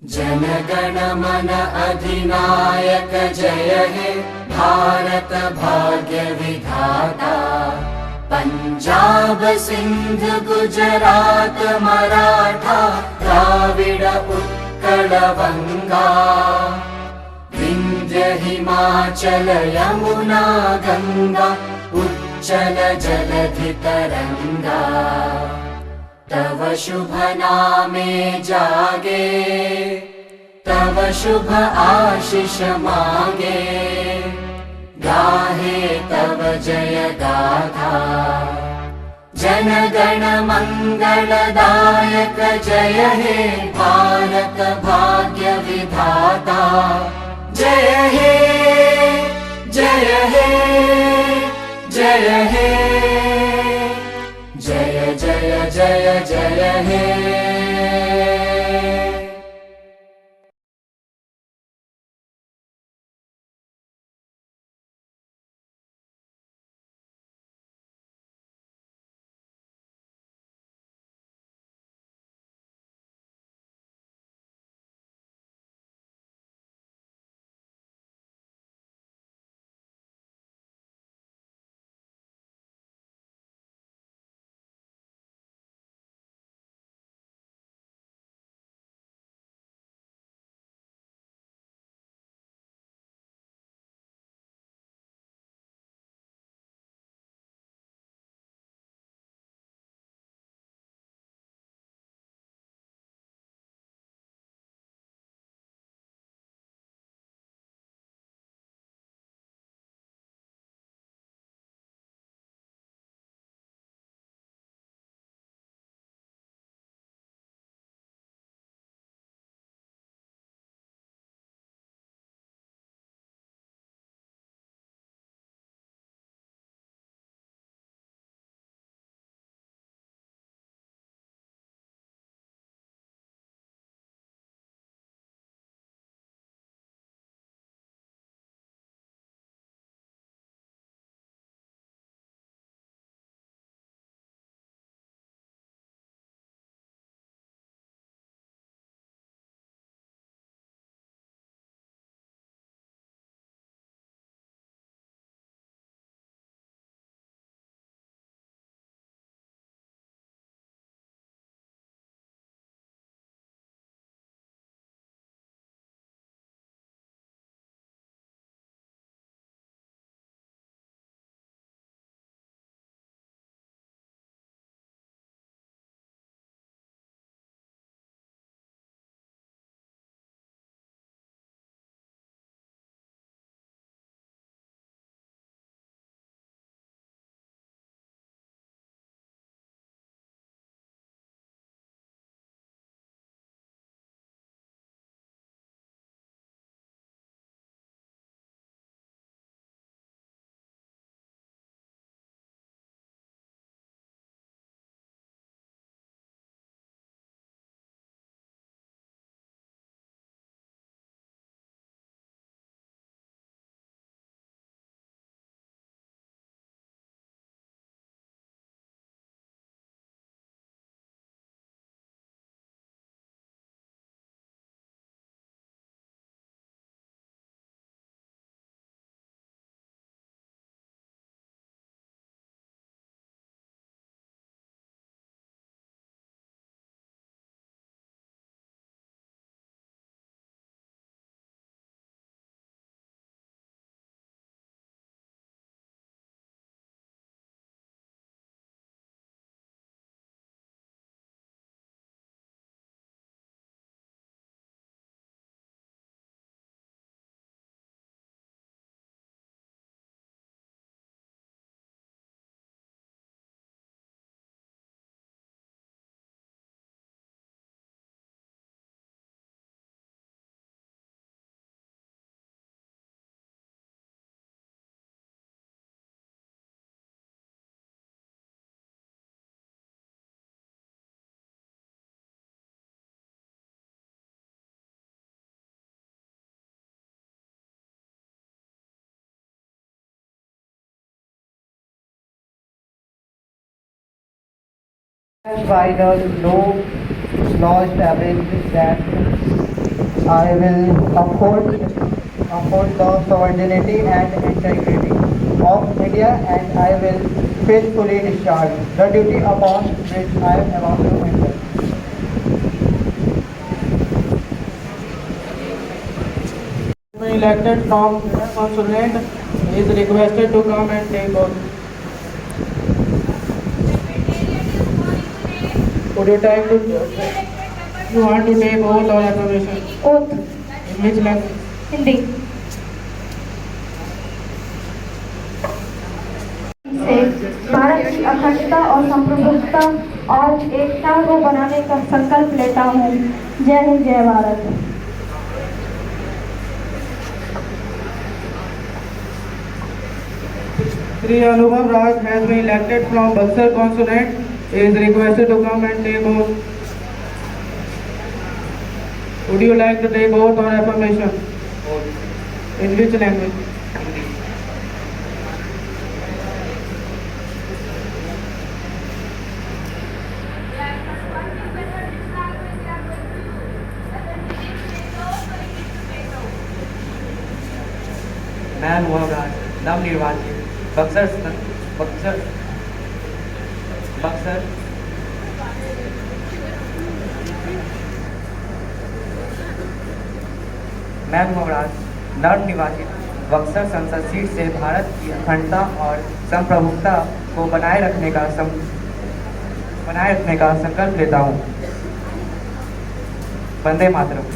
जनगण मन अधिनायक जय हे भारत भाग्य विधाता। पंजाब सिंध गुजरात मराठा द्राविड उत्कल बंगा। विंध्य हिमाचल यमुना गंगा उच्चल जलधि तरंगा। तव शुभ नामे जागे तव शुभ आशीष मांगे। गाहे तव जय गाथा जन गण मंगलदायक जय हे भारत भाग्य विधाता। जय हे जय हे जय हे जय जय जय जय हे। Final no law establishes that I will uphold the sovereignty and integrity of India, and I will faithfully discharge the duty upon which I am about to enter. Elected from consulate is requested to come and take oath. Would you like to you want to take oath or affirmation? Oath In which language? Hindi से भारत की अखंडता और संप्रभुता और एकता को बनाने का संकल्प लेता हूँ। जय हिंद, जय Bharat. Sri Anubhav Raj has been elected from Buxar Consulate. He is requested to come and take oath. Would you like to take oath or affirmation? In which language? मैं अनुभव राज नवनिर्वाचित बक्सर बक्सर बक्सर मैं अनुभव राज नवनिर्वाचित बक्सर संसद सीट से भारत की अखंडता और संप्रभुता को बनाए रखने का संकल्प लेता हूँ। Vande Mataram.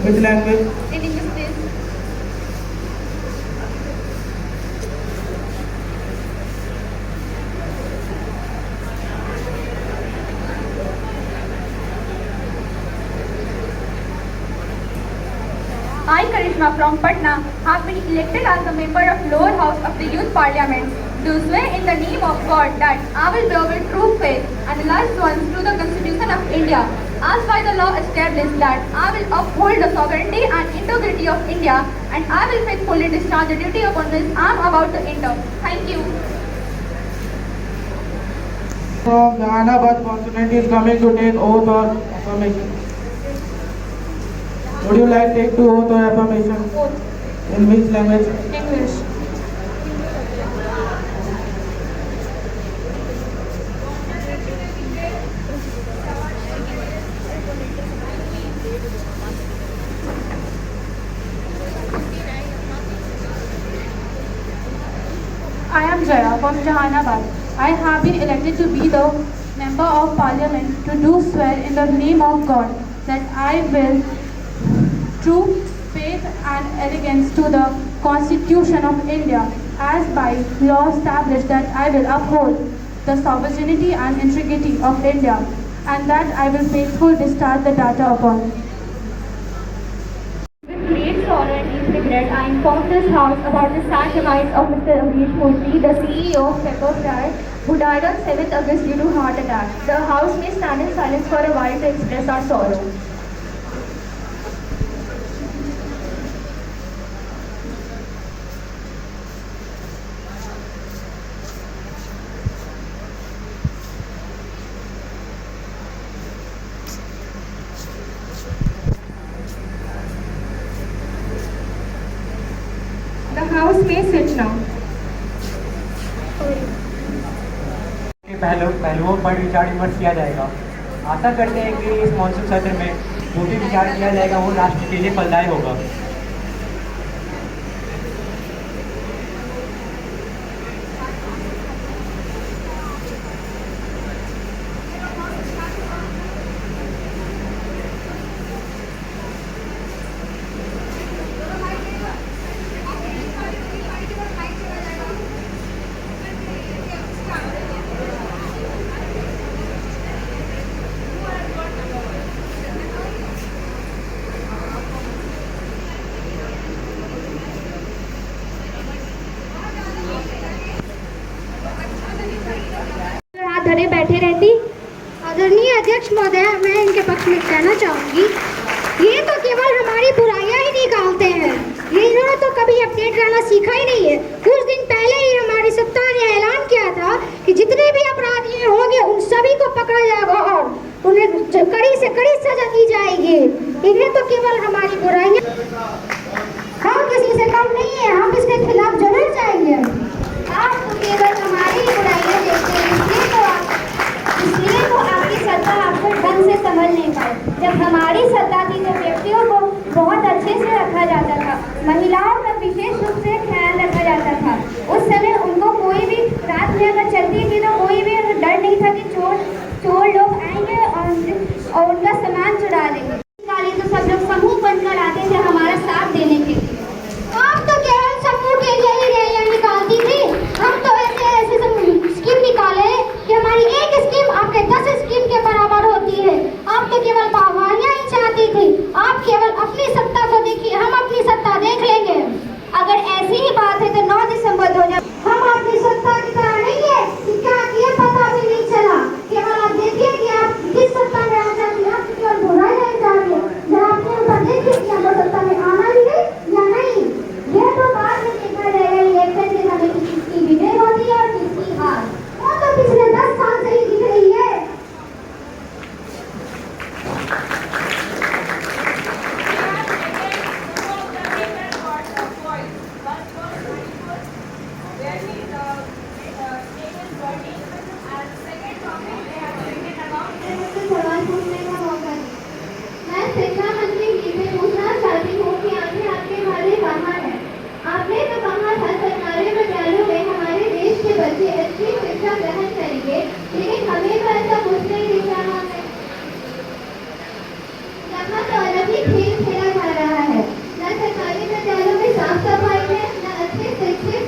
Which language? In English, please. I, Karishma from Patna, have been elected as a member of lower house of the Youth Parliament. Do swear in the name of God that I will bear with true faith and allegiance to the Constitution of India, as by the law established, that I will uphold the sovereignty and integrity of India, and I will faithfully discharge the duty upon which I am about to enter. Thank you. From Jahanabad Consulate is coming to take oath or affirmation. Would you like to take to oath or affirmation? Oath. In which language? English. I am Jaya from Jahanabad. I have been elected to be the Member of Parliament to do swear in the name of God that I will true faith and allegiance to the Constitution of India, as by law established, that I will uphold the sovereignty and integrity of India, and that I will faithfully discharge the data upon. With great sorrow and deep regret, I inform this House about the sad demise of Mr. Amrish Murthy, the CEO of Pepperfry, who died on 7th August due to heart attack. The House may stand in silence for a while to express our sorrow. The House may sit now. के पहलुओं पर विचार विमर्श किया जाएगा। आशा करते हैं कि इस मानसून सत्र में जो भी विचार किया जाएगा वो राष्ट्र के लिए फलदायी होगा। हाथ धरे बैठे रहती। आदरणीय अध्यक्ष महोदय, मैं इनके पक्ष में कहना चाहूंगी, ये तो केवल हमारी बुराइयां ही निकालते हैं। ये इन्होंने तो कभी अपडेट करना सीखा ही नहीं है। कुछ दिन पहले ही हमारी सत्ता ने ऐलान किया था कि जितने भी अपराधी होंगे उन सभी को पकड़ा जाएगा और उन्हें कड़ी से कड़ी सजा दी जाएगी। इन्हें तो केवल हमारी बुराइयां, हम किसी से कम नहीं है, हम इसके खिलाफ जरूर जाएंगे। आप तो केवल हमारी ही बुराइयां देखते हैं, इसलिए तो आपकी सत्ता आपको ढंग से समझ नहीं पाई। जब हमारी सत्ता थी तो व्यक्तियों को बहुत अच्छे से रखा जाता था, महिलाओं का विशेष रूप से ख्याल रखा जाता था। उस समय उनको कोई भी रात में अगर चलती थी तो कोई भी डर नहीं था कि चोर लोग आएंगे और उनका सामान चुरा लेंगे। तो सब लोग समूह बनकर आते थे हमारा साथ देने के लिए। आप तो केवल समूह के लिए ही रैलियां निकालती थी, हम तो ऐसे ऐसे स्कीम निकाले कि हमारी एक स्कीम आपके 10 स्कीम के बराबर होती है। आप तो केवल बावरियां ही चाहती थी, आप केवल अपनी सत्ता को देखिए, हम अपनी सत्ता देख लेंगे। अगर ऐसी ही बात है तो 9 दिसंबर 2000 हम अपनी सत्ता की तरह नहीं है, क्या ये पता भी नहीं चला। केवल आप देखिए कि आप किस सत्ता में आना चाहती हैं, आप केवल बुराई नहीं चाहते, जब आपने ऊपर देखिए कि आपको सत्ता में आना ही है या नहीं। यह तो बाद में देखा जाएगा इलेक्शन के समय किसकी विजय होती है और किसकी हार। वो तो पिछले 10 साल से ही दिख रही है। सवाल पूछने का मौका दी। मैं शिक्षा मंत्री जी से पूछना चाहती हूँ कि आखिर आपके वाले कहाँ हैं? आपने तो कहा था सरकारी विद्यालयों में हमारे देश के बच्चे अच्छी शिक्षा ग्रहण करेंगे, लेकिन हमें तो ऐसा कुछ नहीं दिख रहा है। यहाँ तो अलग ही खेल खेला जा रहा है। न सरकारी विद्यालयों में साफ सफाई है, न अच्छे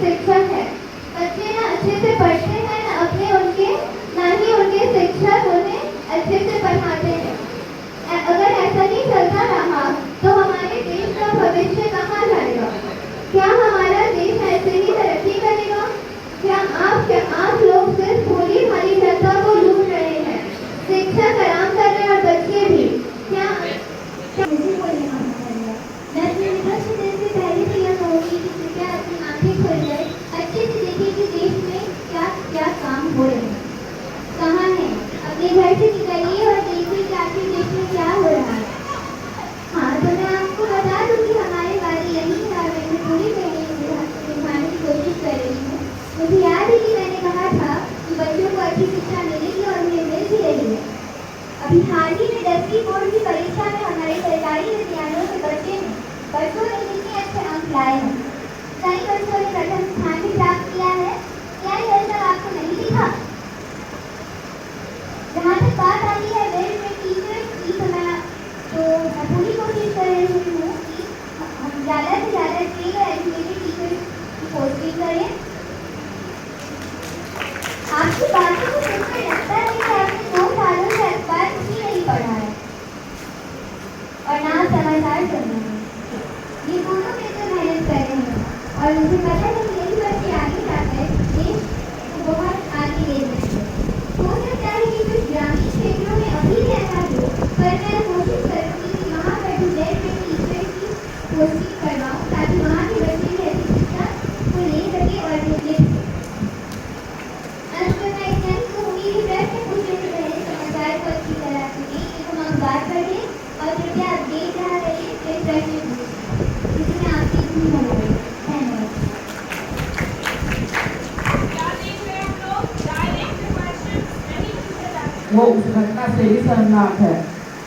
शिक्षक है। बच्चे न अच्छे से पढ़ते हैं, न ही उनके शिक्षक उन्हें अच्छे से पढ़ाते हैं। अगर ऐसा नहीं चलता रहा तो हमारे देश का भविष्य कहाँ जाएगा? क्या हमारा देश ऐसे ही तरक्की करेगा? क्या आप लोग सिर्फ भोली भाली जनता को लूट रहे हैं, शिक्षक आराम कर रहे हैं और बच्चे भी? क्या मुझे कोई नहीं मालूम पड़ेगा। 10 मिनट से पहले से यह कहूँगी कि कृपया अपनी आंखें खोल जाए, अच्छे से देखिए कि देश में क्या क्या काम हो रहे हैं, कहाँ है। अपने घर से निकलिए और देखिए कि आपके देश में क्या हो रहा है। हाँ, तो मैं आपको बता दूँ कि हमारे वाली यही है और मैंने पूरी तरीके से निभाने की कोशिश कर रही हूँ। मुझे याद है कि मैंने कहा था कि बच्चों को अच्छी शिक्षा मिलेगी और उन्हें मिल भी रही है। अभी हाल ही में 10वीं बोर्ड की परीक्षा में हमारे सरकारी विद्यालयों के बच्चों ने कितने अच्छे अंक लाए हैं। कई बच्चों ने प्रथम स्थान भी प्राप्त किया है। क्या यह सब आपको नहीं दिखा? जहाँ तक बात आती है वेल में टीचर्स की, तो मैं पूरी कोशिश कर रही हूँ कि हम ज़्यादा से ज़्यादा ट्रेन और एजुकेटेड टीचर्स की पोस्टिंग करें। आपकी बातों को सुनकर लगता है कि आपने 2 सालों से अखबार कुछ नहीं पढ़ा है और ना समाचार सुन रहे हैं। ये दोनों मिलकर मेहनत कर रहे हैं और मुझे पता है कि यही बच्चे आगे जाकर देश को बहुत आगे ले जाएंगे। हो सकता है कि कुछ ग्रामीण क्षेत्रों में अभी भी ऐसा हो, पर मैं कोशिश करूँगी कि वहाँ पर भी टीचर की पोस्टिंग करवाऊँ ताकि वहाँ के बच्चे भी ऐसी शिक्षा को ले सके और लिख सके। अंत में मैं इतना ही कहूँगी कि प्रश्न पूछने से पहले समाचार को अच्छी तरह सुनिए, एक हम अखबार पढ़ें और कृपया आप देख रहा रहिए, फिर प्रश्न पूछें, जिसमें आपकी धूम हो गई। धन्यवाद। वो उस घटना से ही शर्मनाक है।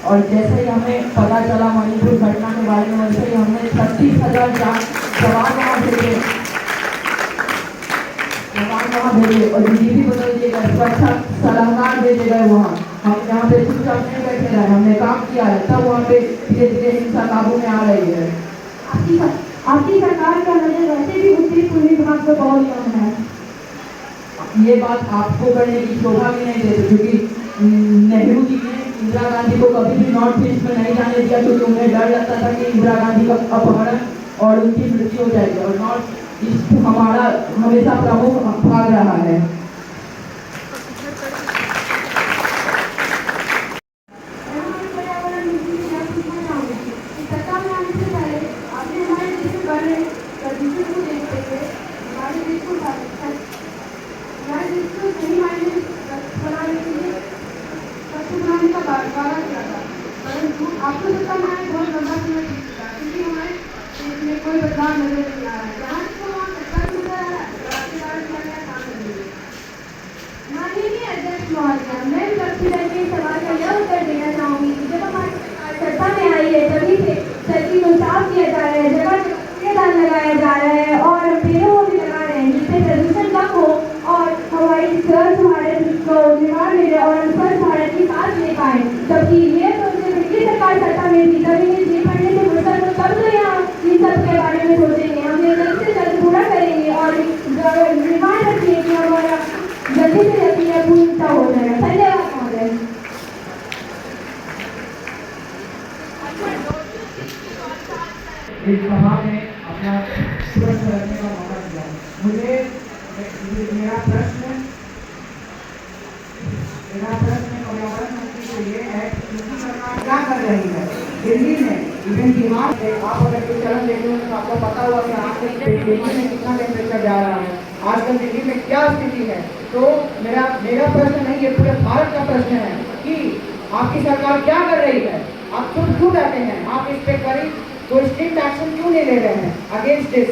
और जैसे ही हमें पता चला मणिपुर घटना के बारे में, वैसे ही हमने 36,000 जवान वहाँ भेजे और डीजीपी बदल दिए गए, सुरक्षा सलाहकार भेजे गए वहाँ। हम यहाँ पे चुपचाप नहीं बैठे रहे, हमने काम किया है, तब वहाँ पे धीरे धीरे हिंसा काबू में आ रही है। आपकी सरकार का नजर वैसे भी उत्तरी पूर्वी भाग पर बहुत कम है। ये बात आपको करने की शोभा भी नहीं देती, क्योंकि नेहरू जी ने इंदिरा गांधी को कभी भी नॉर्थ ईस्ट में नहीं जाने दिया, क्योंकि उन्हें डर लगता था कि इंदिरा गांधी का अपहरण और उनकी मृत्यु हो जाएगी। और नॉर्थ ईस्ट हमारा हमेशा प्रमुख भाग रहा है। हमारे देश को सही मायने बनाने के लिए स्वच्छ बनाने का आपको तो कम है बहुत लंबा समय बीत चुका है, क्योंकि हमारे इसमें कोई बदलाव नजर नहीं आ रहा है। जहाँ को वहाँ सत्ता नजर आ रहा है, आपके द्वारा किया गया काम करेंगे। माननीय अध्यक्ष महोदय, मैं विपक्षी दल के सवाल का यह उत्तर देना चाहूंगी कि जब हमारी सरकार सत्ता में आई है तभी से धरती को साफ किया जा रहा है, जगह जगह कूड़ेदान लगाया जा रहा है और पेड़ों को भी लगा रहे हैं, जिससे प्रदूषण कम हो और हमारी स्वच्छ भारत को निर्माण मिले और हम स्वच्छ भारत की सांस ले पाए। जबकि ये तो पिछली सरकार सत्ता में थी, तभी ये पढ़ने से फुर्सत हो तब तो यहाँ इन सब के बारे में सोचेंगे। हम ये जल्द से जल्द पूरा करेंगे और निर्माण रखिए कि हमारा जल्दी से जल्दी यह पूर्णता हो जाएगा। धन्यवाद महोदय। इस सभा में अपना प्रश्न रखने का मौका दिया। मुझे मेरा प्रश्न पर्यावरण मंत्री से ये है कि उनकी सरकार क्या कर रही है दिल्ली में, इवन बिहार में। आप अगर कोई चलन देखें तो आपको पता होगा कि आजकल दिल्ली में कितना टेम्परेचर जा रहा है, आजकल दिल्ली में क्या स्थिति है। तो मेरा प्रश्न नहीं, ये पूरे भारत का प्रश्न है कि आपकी सरकार क्या कर रही है। आप खुद क्यों रहते हैं, आप इस पे कड़ी कोई स्ट्रिक्ट एक्शन क्यों नहीं ले रहे हैं अगेंस्ट दिस।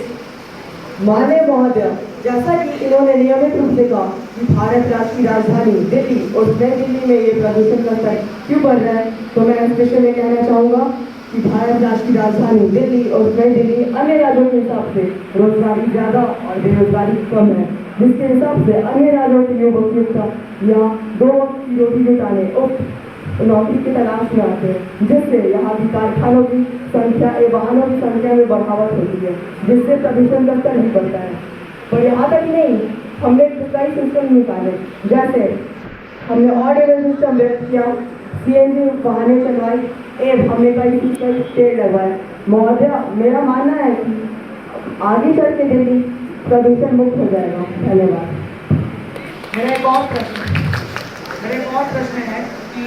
माननीय महोदय, जैसा कि इन्होंने नियमित रूप से कहा कि भारत राज्य की राजधानी दिल्ली और नई दिल्ली में ये प्रदूषण का स्तर क्यों बढ़ रहा है, तो मैं इस विषय में कहना चाहूँगा कि भारत राज्य की राजधानी दिल्ली और नई दिल्ली अन्य राज्यों के हिसाब से रोजगारी ज़्यादा और बेरोजगारी कम है, जिसके हिसाब से अन्य राज्यों के युवक युवक या 2 वक्त की रोटी जुटाने और नौकरी की तलाश में आते हैं, जिससे यहाँ की कारखानों की संख्या एवं वाहनों की संख्या में बढ़ावट होती है, जिससे प्रदूषण का स्तर भी बढ़ता है। और यहाँ तक नहीं, हमने कई सिस्टम निकाले, जैसे हमने ऑड इवन सिस्टम व्यक्त किया, CNG वाहनें चलवाई एवं हमने कई पेड़ लगवाए। महोदय, मेरा मानना है कि आगे चल के दिल्ली प्रदूषण मुक्त हो जाएगा। धन्यवाद। मेरा एक और प्रश्न है कि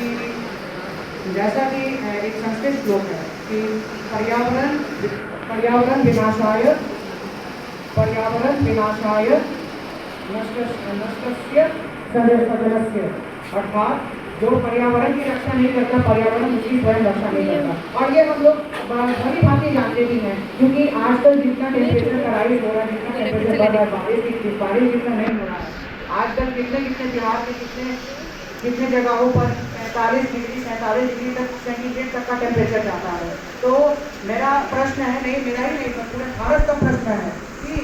जैसा कि एक संस्कृत श्लोक है कि पर्यावरण विनाशाय नष्टस्य सदनस्य, अर्थात जो पर्यावरण की रक्षा नहीं करता, पर्यावरण उसकी स्वयं रक्षा नहीं करता। और ये हम लोग भली भांति जानते भी हैं, क्योंकि आजकल जितना टेम्परेचर का राइज हो रहा है, जितना टेम्परेचर बढ़ रहा है, बारिश जितना नहीं हो रहा है, आजकल कितने बिहार में कितने जगहों पर 45 डिग्री 47 डिग्री तक सेंटीग्रेड तक का टेम्परेचर जाता है। तो मेरा प्रश्न है, नहीं मेरा ही नहीं, पूरे भारत का प्रश्न है कि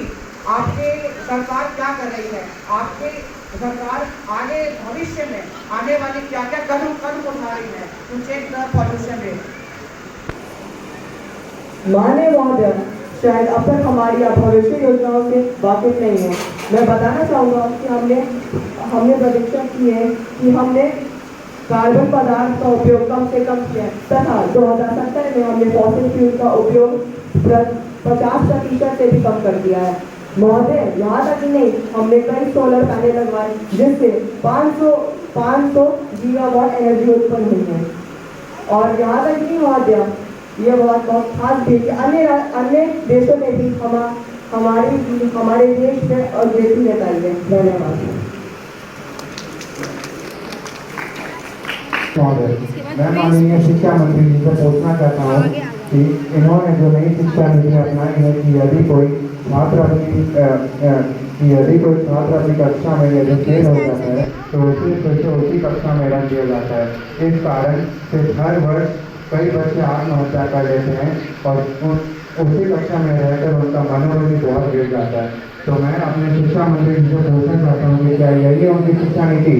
आपकी सरकार क्या कर रही है, आपकी सरकार आगे भविष्य में आने वाली क्या क्या कदम उठा रही है to check the pollution rate. माननीय महोदय, शायद अब तक हमारी भविष्य योजनाओं से वाकिफ नहीं है। मैं बताना चाहूँगा कि हमने प्रतिज्ञा की है कि हमने कार्बन पदार्थ का उपयोग कम से कम किया है, तथा 2070 में हमने फॉसिल फ्यूल का उपयोग 50% से भी कम कर दिया है। महोदय, यहाँ तक ही नहीं, हमने कई सोलर पैनल लगवाए, जिससे 500 गीगावाट एनर्जी उत्पन्न हुई है। और यहाँ तक ही महोदय, ये बहुत खास भी कि अन्य देशों में भी हमारे देश में और देश में बताई है। धन्यवाद। मैं माननीय शिक्षा मंत्री जी से पूछना चाहता हूँ कि इन्होंने जो नई शिक्षा नीति अपनाई है कि यदि कोई छात्र अपनी कक्षा में यदि फेल हो जाता है तो उसी कक्षा में रख दिया जाता है। इस कारण से हर वर्ष कई बच्चे आत्महत्या कर लेते हैं और उसी कक्षा में रहकर उनका मनोबल भी बहुत गिर जाता है। तो मैं अपने शिक्षा मंत्री जी से पूछना चाहता हूँ कि क्या यही उनकी शिक्षा नीति।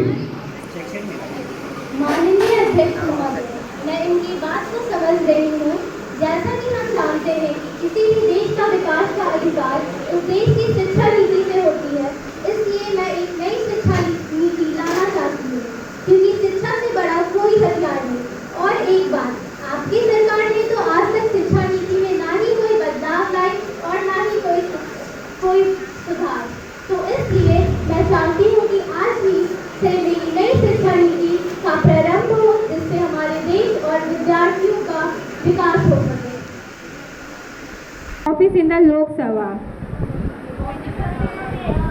माननीय अध्यक्ष महोदय, मैं इनकी बात को समझ रही हूँ। जैसा कि हम जानते हैं कि किसी भी देश का विकास का अधिकार उस देश की शिक्षा नीति से होती है, इसलिए मैं एक नई शिक्षा नीति लाना चाहती हूँ, क्योंकि शिक्षा से बड़ा कोई हथियार नहीं। और एक बात, आपकी सरकार ने तो आज तक शिक्षा नीति में ना ही कोई बदलाव लाई और ना ही कोई सुधार, तो इसलिए मैं चाहती हूँ कि आज ही से मेरी नई शिक्षा नीति का प्रारंभ हो, जिससे हमारे देश और विद्यार्थियों का विकास हो सके। Office in the Lok Sabha.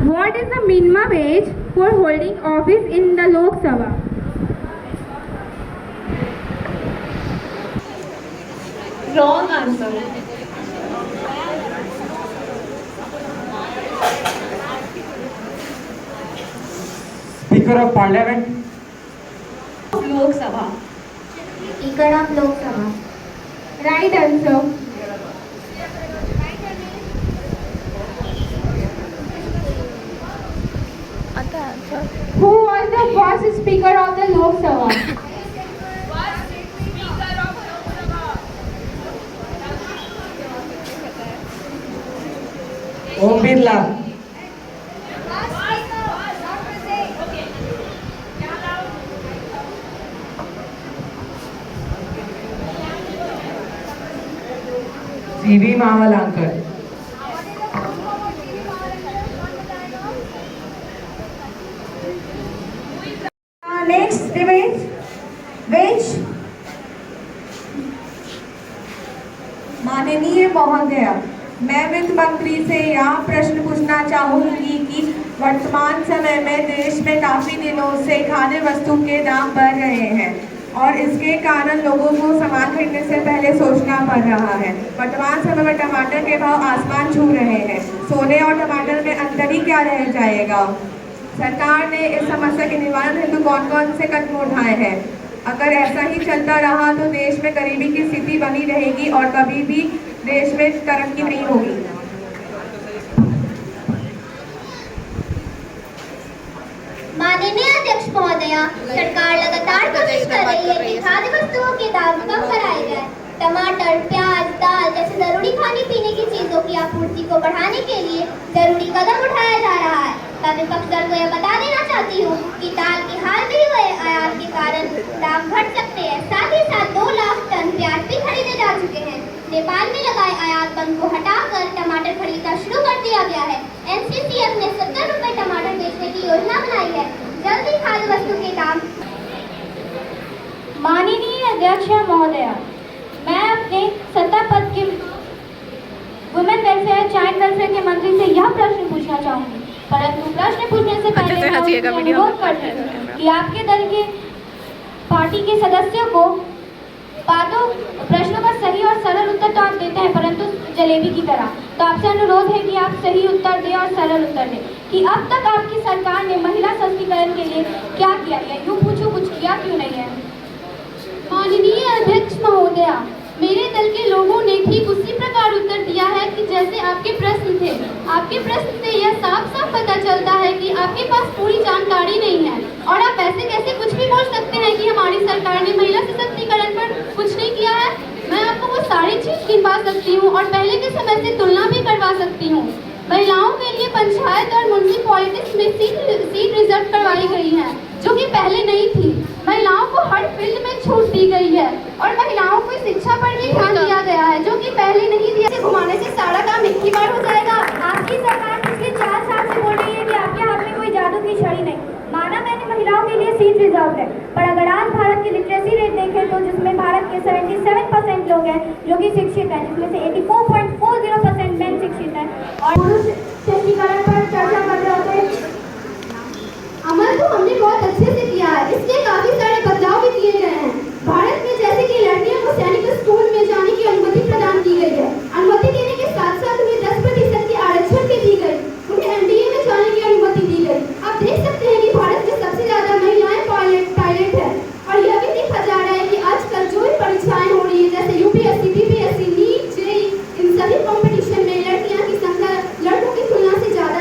What is the minimum age for holding office in the Lok Sabha? wrong answer. Speaker of Parliament. Lok Sabha. Speaker of Lok Sabha. Right answer. Who was the first speaker of the Lok Sabha? Om Birla. C.V. Mahalankar. Next debate, which माननीय महोदय, मैं वित्त मंत्री से यहाँ प्रश्न पूछना चाहूंगी कि वर्तमान समय में देश में काफी दिनों से खाद्य वस्तु के दाम बढ़ रहे हैं और इसके कारण लोगों को सामान खरीदने से पहले सोचना पड़ रहा है। वर्तमान समय में टमाटर के भाव आसमान छू रहे हैं। सोने और टमाटर में अंतर ही क्या रह जाएगा? सरकार ने इस समस्या के निवारण हेतु कौन कौन से कदम उठाए हैं? अगर ऐसा ही चलता रहा तो देश में गरीबी की स्थिति बनी रहेगी और कभी भी देश में तरक्की नहीं होगी। माननीय अध्यक्ष महोदया, सरकार लगातार कोशिश कर रही है कि खाद्य वस्तुओं के दाम कम कराए जाए। टमाटर, प्याज, दाल जैसे जरूरी खाने पीने की चीजों की आपूर्ति को बढ़ाने के लिए जरूरी कदम उठाया जा रहा है। मैं विपक्ष दल को यह बता देना चाहती हूँ कि दाल के हाल में हुए आयात के कारण दाम घट सकते हैं। साथ ही साथ 2 लाख टन प्याज भी खरीदे जा चुके हैं। नेपाल में लगाए आयात बंद को हटाकर टमाटर खरीदना शुरू कर दिया गया है। NCCF ने 70 रुपए टमाटर बेचने की योजना बनाई है। जल्द ही खाद्य वस्तु के दाम। माननीय अध्यक्ष महोदय, मैं अपने सत्ता पद के वुमेन वेलफेयर चाइल्ड वेलफेयर के मंत्री से यह प्रश्न पूछना चाहूंगी, परंतु प्रश्न पूछने से पहले मैं उनसे अनुरोध करती हूँ कि आपके दल के पार्टी के सदस्यों को प्रश्नों का सही और सरल उत्तर तो आप देते हैं, परंतु जलेबी की तरह। तो आपसे अनुरोध है कि आप सही उत्तर दें और सरल उत्तर दें कि अब तक आपकी सरकार ने महिला सशक्तिकरण के लिए क्या किया है। यूँ पूछो, कुछ किया क्यों नहीं है? माननीय अध्यक्ष महोदया, मेरे दल के लोगों ने ठीक उसी प्रकार उत्तर दिया है कि जैसे आपके प्रश्न थे। आपके प्रश्न से यह साफ साफ पता चलता है कि आपके पास पूरी जानकारी नहीं है और आप ऐसे कैसे कुछ भी बोल सकते हैं कि हमारी सरकार ने महिला सशक्तिकरण पर कुछ नहीं किया है। मैं आपको वो सारी चीज गिनवा सकती हूँ और पहले के समय से तुलना भी करवा सकती हूँ। महिलाओं के लिए पंचायत और म्युनिसिपैलिटीज में सीट रिजर्व करवाई गई है, जो कि पहले नहीं थी। महिलाओं को हर फील्ड में छूट दी गई है और महिलाओं को शिक्षा पर भी ध्यान दिया गया है, जो कि पहले नहीं दिया। से घुमाने से सारा काम एक ही बार हो जाएगा। आपकी सरकार पिछले 4 साल से बोल रही है कि आपके हाथ में कोई जादू की छड़ी नहीं। माना मैंने महिलाओं के लिए सीट रिजर्व है, पर अगर आज भारत की लिटरेसी रेट देखें तो जिसमें भारत के 77% लोग हैं जो कि शिक्षित हैं, जिसमें से 84.40% मेन शिक्षित हैं। और पुरुष सशक्तिकरण पर चर्चा कर रहे होते अमल तो हमने बहुत अच्छे से किया है। इसके काफी सारे बदलाव भी किए गए हैं। भारत में जैसे कि लड़कियों को सैनिक स्कूल में जाने की अनुमति प्रदान की गई है। अनुमति देने के साथ साथ उन्हें 10% की आरक्षण भी दी गई। उन्हें MBA में जाने की अनुमति दी गई। आप देख सकते हैं कि भारत में सबसे ज्यादा महिलाएं पायलट है और यह भी देखा जा रहा है कि आजकल जो भी परीक्षाएं हो रही है जैसे UPSC, BPSC, नीट, JEE, इन सभी कॉम्पिटिशन में लड़कियां की संख्या लड़कों की तुलना से ज्यादा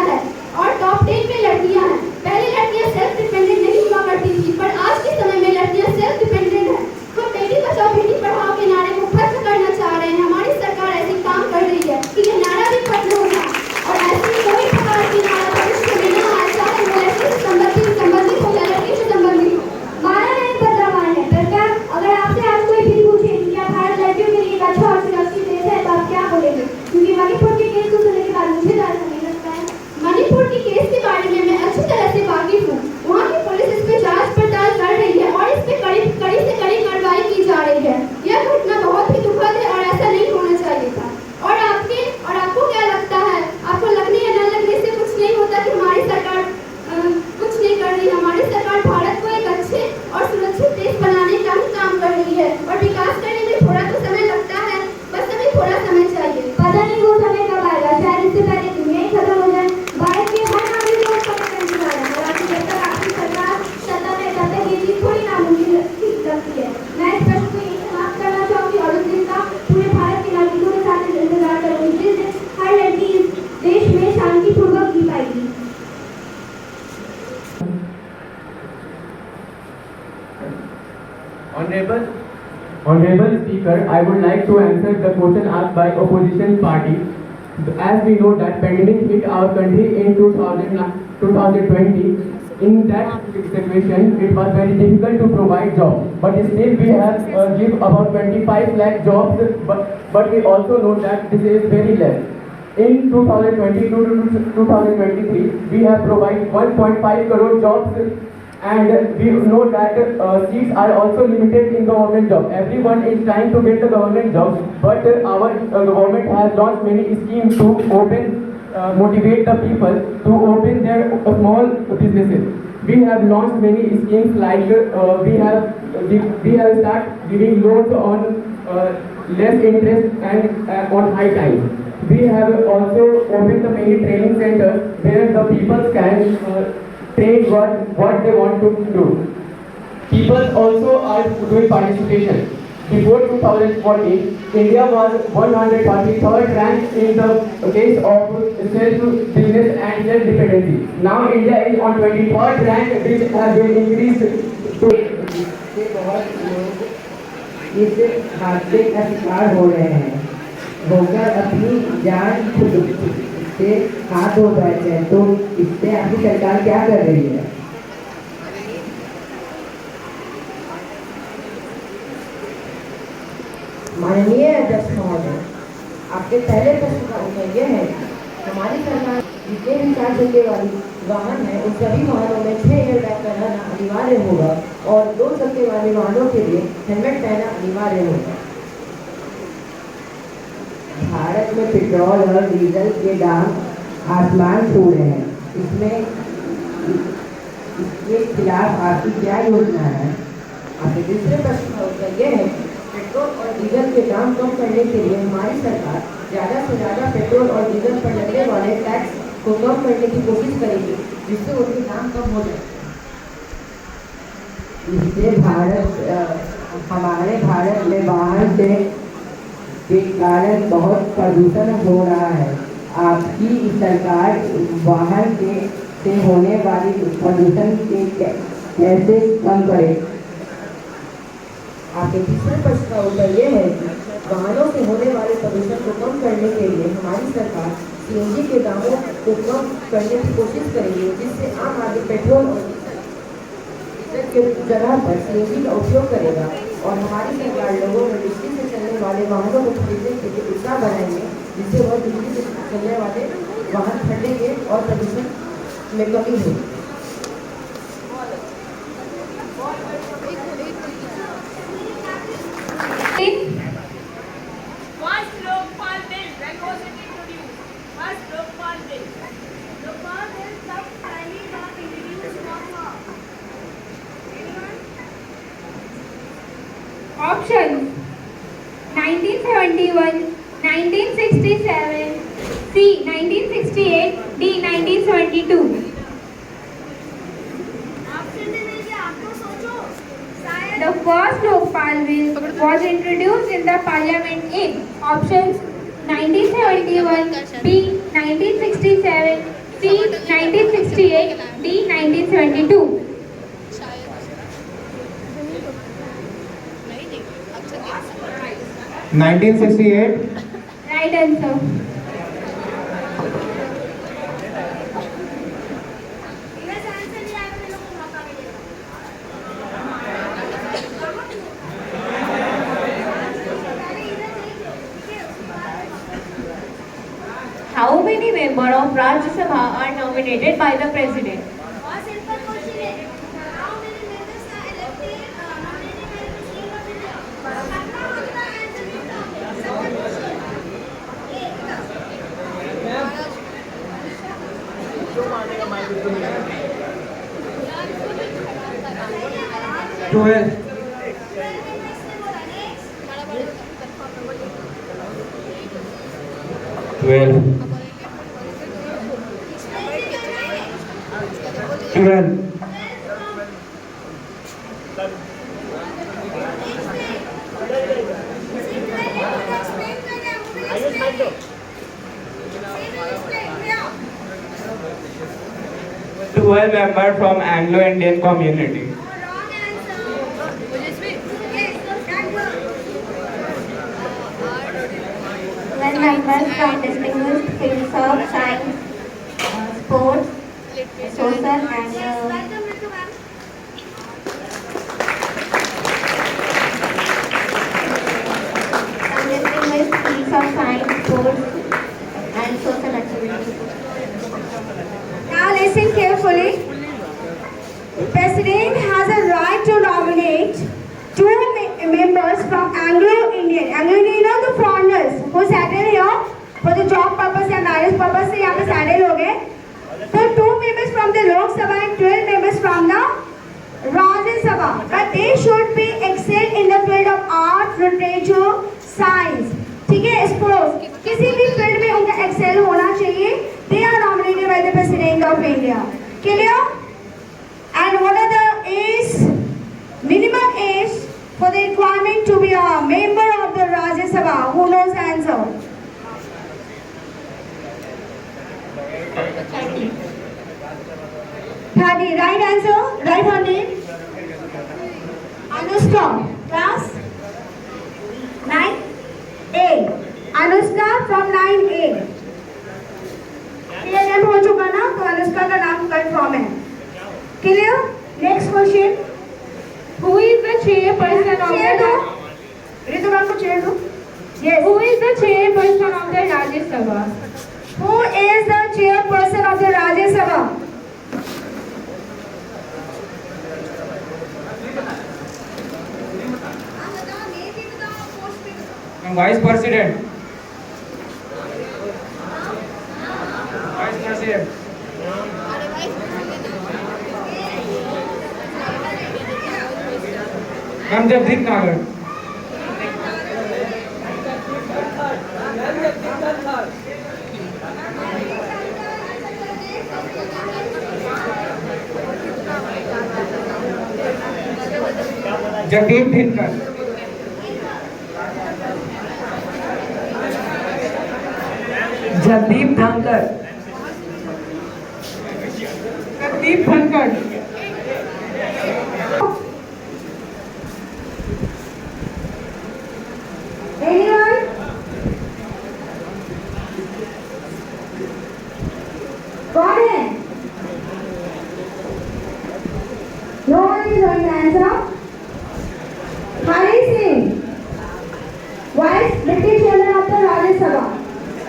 Honorable Speaker, I would like to answer the question asked by opposition party. As we know that pandemic hit our country in 2020, in that situation, it was very difficult to provide jobs. But still, we have give about 25 lakh jobs. But we also know that this is very less. In 2022 to 2023, we have provided 1.5 crore jobs, and we know that seats are also limited in government jobs. Everyone is trying to get the government jobs, but our government has launched many schemes to motivate the people to open their small businesses. We have launched many schemes like we have started giving loans on less interest and on high time. We have also opened the many training centers where the people can train what they want to do. People also are doing participation. Before 2014, India was 143rd rank in the case of self-business and self-dependency. Now India is on 23rd rank, which has been increased to. बहुत लोग इस हादसे का शिकार हो रहे हैं, होकर अपनी जान खुद से हाथ धो बैठे हैं। तो इससे आपकी सरकार क्या कर रही है? माननीय अध्यक्ष महोदय, आपके पहले प्रश्न का उत्तर यह है कि हमारी सरकार जितने भी 4 चक्के वाली वाहन है उन सभी वाहनों में 6 एयरबैग का रहना अनिवार्य होगा और 2 चक्के वाले वाहनों के लिए हेलमेट पहनना अनिवार्य होगा। भारत में पेट्रोल और डीजल के दाम आसमान छू रहे हैं, इसके खिलाफ आपकी क्या योजना है? आपके दूसरे प्रश्न का उत्तर यह है कि पेट्रोल और डीजल के दाम कम करने के लिए हमारी सरकार ज़्यादा से ज़्यादा पेट्रोल और डीजल पर लगने वाले टैक्स को कम करने की कोशिश करेगी, जिससे उनके दाम कम हो जाए। इससे हमारे भारत में वाहन से के कारण बहुत प्रदूषण हो रहा है। आपकी सरकार वाहन से होने वाली प्रदूषण के कैसे कम करे? आपके तीसरे प्रश्न का उत्तर यह है कि वाहनों से होने वाले प्रदूषण को कम करने के लिए हमारी सरकार सीएनजी के दामों को कम करने की कोशिश करेगी, जिससे आम आदमी पेट्रोल और डीजल के जगह पर सीएनजी का उपयोग करेगा और हमारी सरकार लोगों में बिजली से चलने वाले वाहनों को खरीदने के लिए उत्साह बढ़ाएंगे, जिससे वह बिजली से चलने वाले वाहन खरीदेंगे और प्रदूषण में कमी होगी। First Lokpal Bill, when was it introduced? First Lokpal Bill. Lokpal Bill सब पहली बार introduced हुआ था। Anyone? Options: 1971, 1967, C. 1968, D. 1972. The first Lokpal Bill was introduced in the Parliament in options 1971, B. 1967, C. 1968, D. 1972. 1968. Right answer. How many members of Rajya Sabha are nominated by the President? Simple question है. How many members are elected nominated by the President of India? कितना होता है answer कितना? Simple question. जो मानेगा mic तो मिलेगा. 12. Twelve members from Anglo-Indian community. Wrong answer. Yes, members from distinguished fields of science, sports, social and distinguished fields of science, sports and social activities. Now listen carefully. President has a right to nominate two members from Anglo-Indian. Anglo-Indian, you know, the foreigners who settle here for the job purpose and marriage purpose से यहाँ पे settle हो गए. So 2 members from the Lok Sabha and 12 members from the Rajya Sabha. But they should be excelled in the field of art, literature, science. ठीक है, sports. किसी भी field में उनका excel होना चाहिए. They are nominated by the President of India. Clear? And what are the age, minimum age for the requirement to be a member of the Rajya Sabha? Who knows the answer? 30. Right answer? Right her name? Anushka. Class? 9A. Anushka from 9A. ये नाम हो चुका ना, तो अनुष्का का नाम confirm है. Clear? Next question. Who is the chairperson of the Ritu ma'am को chair दो. Yes. Who is the chairperson of the Rajya Sabha? Who is the chairperson of the Rajya Sabha? Vice President. Vice President. Ma'am Jagdeep Nagar. Jagdeep धिनकर. Jagdeep धनकर. जगदीप धनकर. Anyone? Got it? No one is going to answer. Hari Singh, Vice Deputy Chairman of the Rajya Sabha.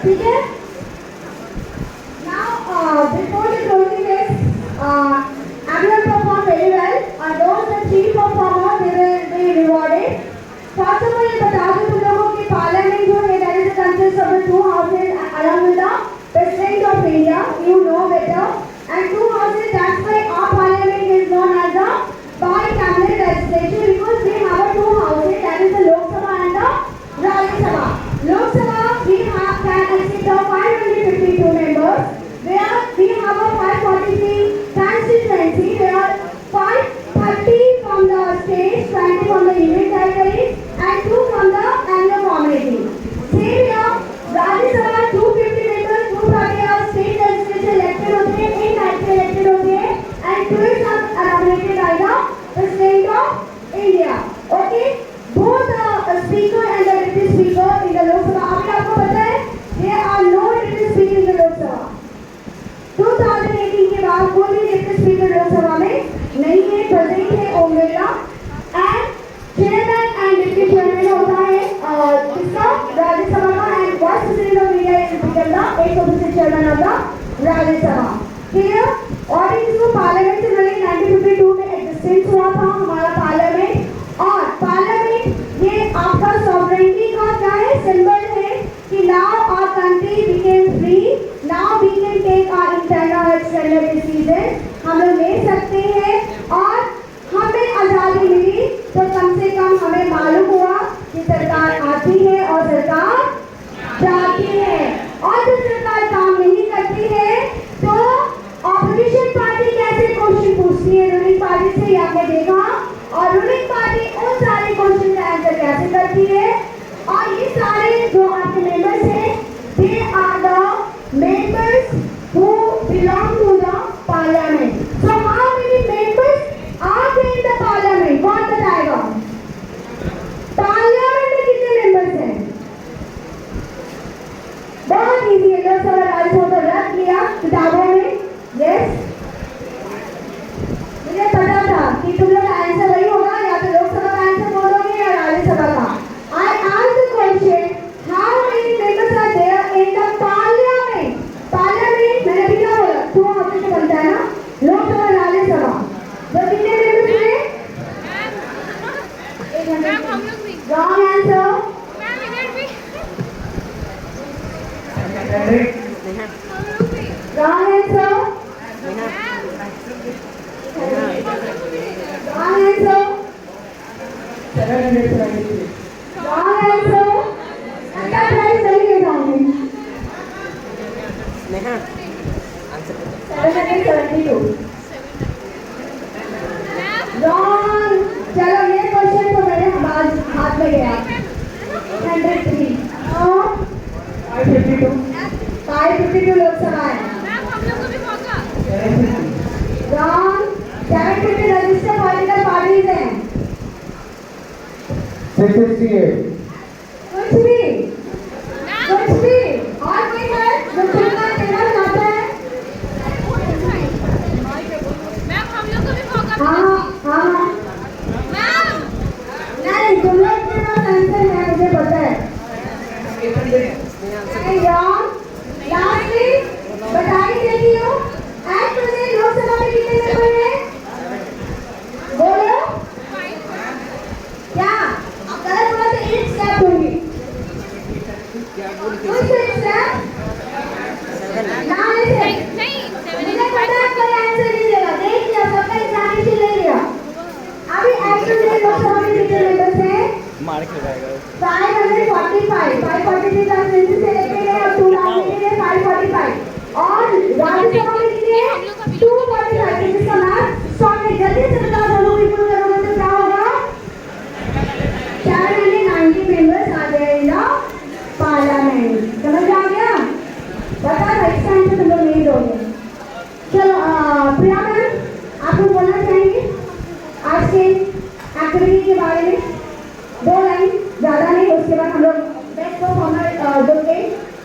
ठीक है? Now, before the closing this, everyone performed very well. Those the 3 performers they will be rewarded. First of all, ये बता दूं तुम लोगों की parliament जो है that is the consist of the 2 houses along with the President of India. You know better. And 2 houses, that's why our parliament is known as the bicameral legislation because we have 2 houses, that is the Lok Sabha and the Rajya Sabha. Lok Sabha we have can accept of 552 members. Where we have a 543 constituency. There are 530 from the state, 20 from the union territory, and 2 from the Anglo community. Same here, Rajya Sabha 250 members, 230 are state legislature elected होते हैं, 8 national elected होते हैं, and 12 are nominated by the President of India. Okay, both the speaker and the deputy speaker in the Lok Sabha. अभी आपको पता है, there are no deputy speaker in the Lok Sabha. 2018 के बाद कोई भी deputy speaker लोक सभा में नहीं है. प्रेजेंट है Om Birla and chairman and deputy chairman होता है किसका राज्यसभा का and vice president of India is speaker the 150 chairman of the Rajya Sabha. Clear? और इसको पार्लियामेंट से पहले 1952 में एग्जिस्टेंस हुआ था हमारा पार्लियामेंट. और पार्लियामेंट ये आपका सॉवरेनिटी का क्या है सिंबल है कि now our country became free. Now we can take our internal external decision. हम लोग ले सकते हैं और हमें आज़ादी मिली तो कम से कम हमें मालूम हुआ कि सरकार आती है और सरकार जाती है. और जो सरकार काम नहीं करती है तो ऑपोजिशन पार्टी कैसे क्वेश्चन पूछती है रूलिंग पार्टी से, ये आपने देखा. और रूलिंग पार्टी उन सारे क्वेश्चन का आंसर कैसे करती है. और ये सारे जो आपके मेंबर्स हैं they are the members who belong to the parliament. So how many members are there in the parliament? कौन बताएगा? पार्लियामेंट में कितने मेंबर्स हैं? answer? Wrong answer? Wrong answer? 773. Wrong answer? क्या प्राइस नहीं ले जाऊंगी? 772. Wrong. चलो ये क्वेश्चन तो मेरे हाथ में गया. 103. और 552. 552 लोकसभा है. Wrong. 750 रजिस्टर्ड पॉलिटिकल पार्टीज हैं. 668. कुछ भी. और कोई है जो तुलना करना चाहता है? हाँ. नहीं, तुम लोग के पास आंसर है, मुझे पता है. नहीं, wrong. Lastly, बता ही देती हूँ. आज मुझे लोकसभा में कितने मेंबर हैं? बोलो. क्या? गलत बोला तो एक स्टेप दूंगी. कुछ एक स्टेप? ना ऐसे. मुझे पता है कोई आंसर नहीं देगा. देख लिया, सबका एग्जामिनेशन ले लिया. अभी एक्चुअली लोकसभा में कितने मेंबर्स हैं? 545. 543 तक से लेके गए और 2 लाख लेके गए 545. और राज्यसभा में कितने हैं? 245. जिसका मैथ शॉर्ट में जल्दी से बता दो. लोग इनको करोगे तो क्या होगा? 490 मेंबर्स आ गए इन पार्लियामेंट. समझ आ गया? बता दो इस टाइम से तुम लोग नहीं दोगे. चलो प्रिया मैम, आप लोग बोलना चाहेंगे आज के एक्टिविटी के बारे में? 2 लाइन, ज्यादा नहीं. उसके बाद हम लोग बेस्ट परफॉर्मर जो थे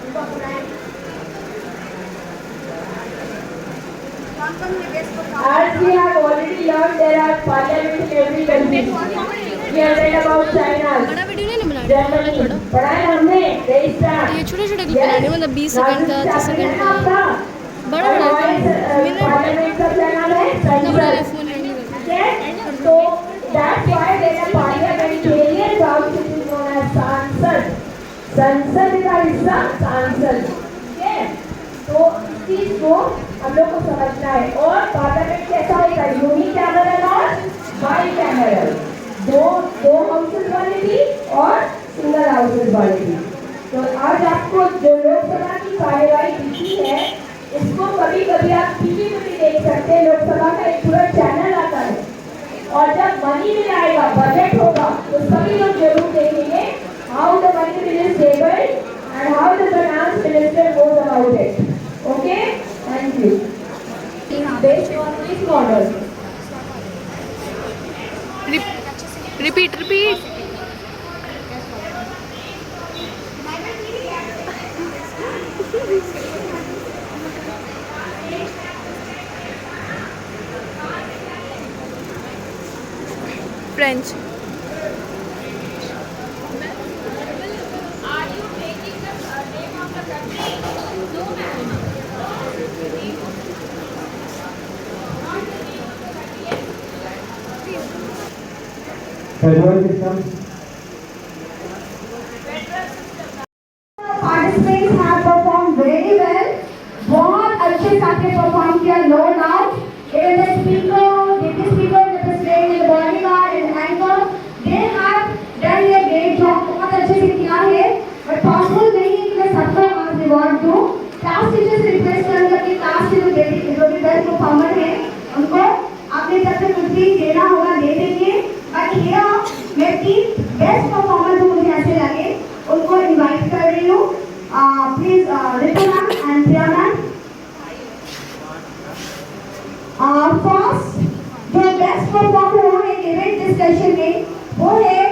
उनको बुलाएंगे. As we have already learned, there are parliaments in every country. We have read about China, Germany. पढ़ा है हमने. There is that. ये छोटे-छोटे क्लिप बनाने मतलब 20 सेकंड का 30 सेकंड का बड़ा पार्लियामेंट का क्या नाम है? संसद. तो that's why there are parliamentarians also known as सांसद. संसद का हिस्सा सांसद. ठीक है? तो इस चीज को हम लोग को समझना है. और पार्लियामेंट कैसा होता है? यूनिकैमरल और बाईकैमरल. दो हाउसेस वाली थी और सिंगल हाउसेस वाली थी. तो आज आपको जो लोकसभा की कार्यवाही दिखी है, इसको कभी कभी आप टीवी में भी देख सकते हैं. लोकसभा का एक पूरा चैनल आता है. और जब मनी बिल आएगा, बजट होगा, तो सभी लोग जरूर देखेंगे how the money bill is tabled and how the finance minister goes about it. Okay, thank you. Based on this model. Repeat French. Federal system. Participants have performed very well. बहुत अच्छे से आपने परफॉर्म किया, no doubt. Even the speaker, deputy speaker, the president, the bodyguard, and anchor, they have done a great job. बहुत अच्छे से किया है. But possible नहीं है कि मैं सबको आज रिवॉर्ड दूं. क्लास टीचर से रिक्वेस्ट करूंगा कि क्लास के जो भी बेस्ट परफॉर्मर हैं, उनको अपनी तरफ से कुछ भी देना होगा, दे देंगे. बट हियर मैं 3 बेस्ट परफॉर्मर जो मुझे ऐसे लगे उनको इनवाइट कर रही हूँ. Please Ritu ma'am and Priya ma'am. First जो बेस्ट परफॉर्मर हुआ है इवेंट डिस्कशन में, वो है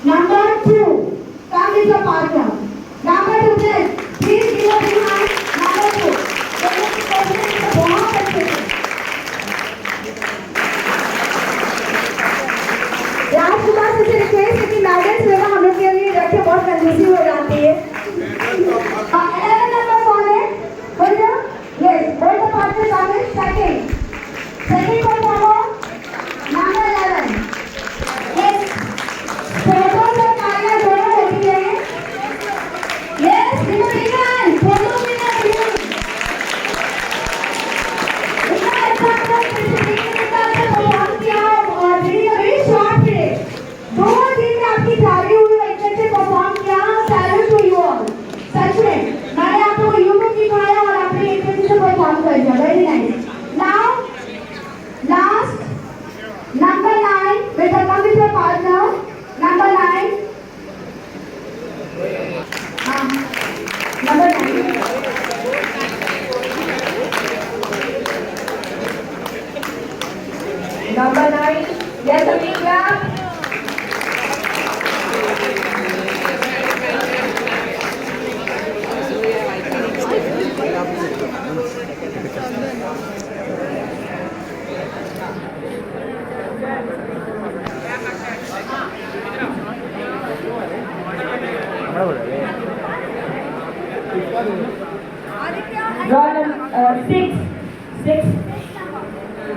number 2. Come with your partner. Number 2 please give a big hand. Number 2 बहुत अच्छे से. राजकुमार से रिक्वेस्ट है कि मैडम जो है हम लोग के लिए रखे बहुत कंजूसी हो जाती है. 11 नंबर कौन है? बोल दो. यस, बोल दो पार्टनर सामने. Second performer number 11. Yes,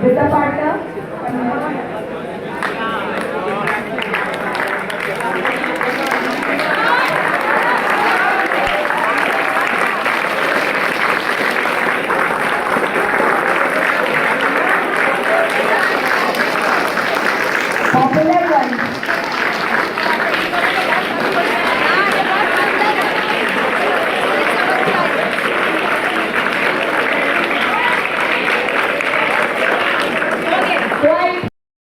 With the partner